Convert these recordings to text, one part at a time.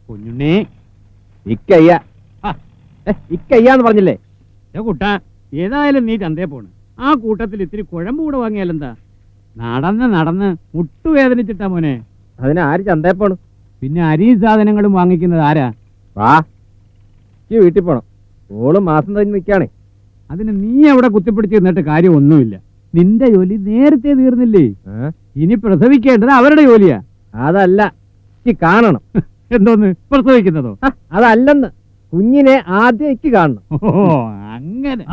കുഞ്ഞുണ്ണി ഇക്കയ്യ ഇക്കയ്യാന്ന് പറഞ്ഞില്ലേ? കുട്ടാ, ഏതായാലും നീ ചന്തയെ പോണ്. ആ കൂട്ടത്തിൽ ഇത്തിരി കുഴമ്പ് കൂടെ വാങ്ങിയാലെന്താ? നടന്ന് മുട്ടുവേദനിച്ചിട്ടാ മോനെ. അതിന് ആര് ചന്തയെ പോണു? പിന്നെ അരി സാധനങ്ങളും വാങ്ങിക്കുന്നത് ആരാ? വാ, ഈ വീട്ടിൽ പോണം. ഓള് മാസം തന്നെ നിൽക്കാണേ. അതിന് നീ അവിടെ കുത്തിപ്പിടിച്ച് നിന്നിട്ട് കാര്യമൊന്നുമില്ല. നിന്റെ ജോലി നേരത്തെ തീർന്നില്ലേ? ഇനി പ്രസവിക്കേണ്ടത് അവരുടെ ജോലിയാ. അതല്ല, എനിക്ക് കാണണം. എന്തോന്ന് പ്രസവിക്കുന്നതോ? അതല്ലെന്ന്, കുഞ്ഞിനെ ആദ്യം എനിക്ക് കാണണം. ഓ അങ്ങനെ.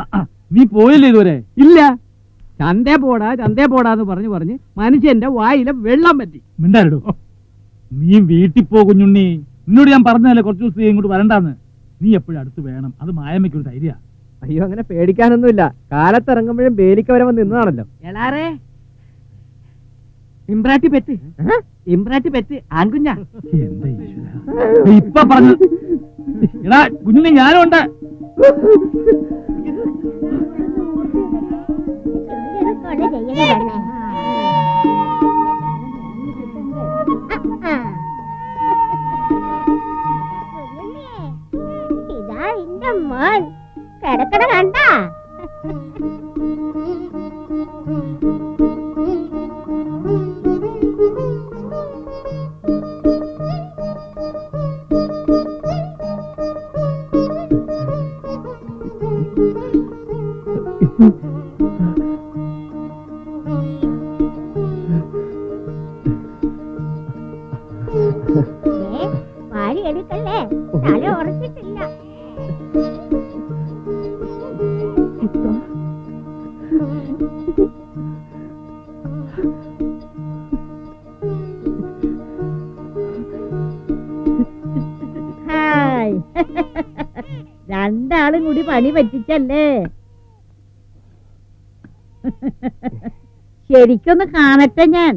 നീ പോയില്ലേ ഇതുവരെ? ഇല്ല. ചന്തേ പോടാന്ന് പറഞ്ഞ് മനുഷ്യന്റെ വായിലെ വെള്ളം പറ്റി. മിണ്ടാരിടോ, നീ വീട്ടിൽ പോ കുഞ്ഞുണ്ണി. നിന്നോട് ഞാൻ പറഞ്ഞതല്ലേ കുറച്ചു ദിവസം ഇങ്ങോട്ട് വരണ്ടാന്ന്. നീ എപ്പോഴും അടുത്ത് വേണം. അത് മായമ്മയ്ക്കൊരു ധൈര്യ. അയ്യോ, അങ്ങനെ പേടിക്കാനൊന്നുമില്ല. കാലത്തിറങ്ങുമ്പോഴും ബേലിക്ക വരെ വന്ന് നിന്നതാണല്ലോ. ഇമ്പ്രാറ്റി പെറ്റ് ആൺകുഞ്ഞാ. എന്താ ഈശ്വരാ, ഇപ്പൊ പറഞ്ഞു. എടാ കുഞ്ഞുണ്ണി, ഞാനും ഉണ്ട്. ഇതാ എന്റെ മോൻ കിടക്കണ കണ്ട. പാടി എടുക്കല്ലേ, തല ഉറച്ചിട്ടില്ല. രണ്ടാളും കൂടി പണി പറ്റിച്ചല്ലേ? ശരിക്കൊന്ന് കാണട്ടെ ഞാൻ.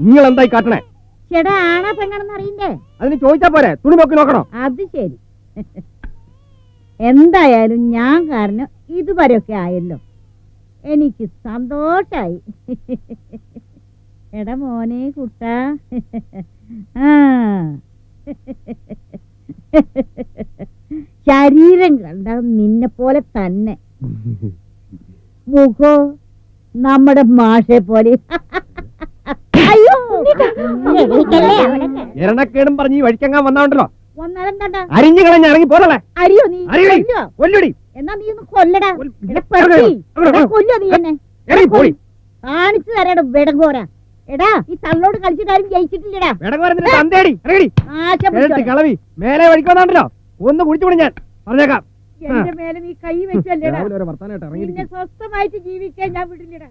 നിങ്ങൾ എന്തായി കാട്ടണേ? ചേട്ടാ, ആണാ പെണ്ണാണെന്ന് അറിയണ്ടേ? അതിന് ചോദിച്ചാ പോരെ? തുണി നോക്കി നോക്കണോ? അത് ശരി. എന്തായാലും ഞാൻ കാരണം ഇതുവരെയൊക്കെ ആയല്ലോ. എനിക്ക് സന്തോഷായി. എടാ മോനെ കുട്ടാ, ശരീരം കണ്ട നിന്നെ പോലെ തന്നെ, മുഖോ നമ്മുടെ മാഷെ പോലെ. അയ്യോ, എരണക്കേടും പറഞ്ഞ് ഈ വഴിക്കങ്ങാൻ വന്നാണ്ടല്ലോ. വന്നാലെന്താ? അരിഞ്ഞു കളഞ്ഞ ഇറങ്ങി പോരല്ലേ? അറിയോ നീ? കൊല്ലടി. എന്നാ നീ ഒന്ന് കൊല്ലടാ. കൊല്ലോ നീ എന്നെ. കാണിച്ചു തരാട വെടങ്കോര. എടാ, ഈ തള്ളോട് കളിച്ചിട്ടാരും ജയിച്ചിട്ടില്ലടാ. കളവി മേലെ വഴിക്കോന്നാണ്ടല്ലോ. ഒന്ന് കുടിച്ചുകൂടി ഞാൻ പറഞ്ഞേക്കാം. എന്റെ മേലെ നീ കൈ വെച്ചല്ലേടാ. വർത്താനായിട്ട് ഇറങ്ങി സ്വസ്ഥമായിട്ട് ജീവിക്കാൻ ഞാൻ വിടില്ലടാ.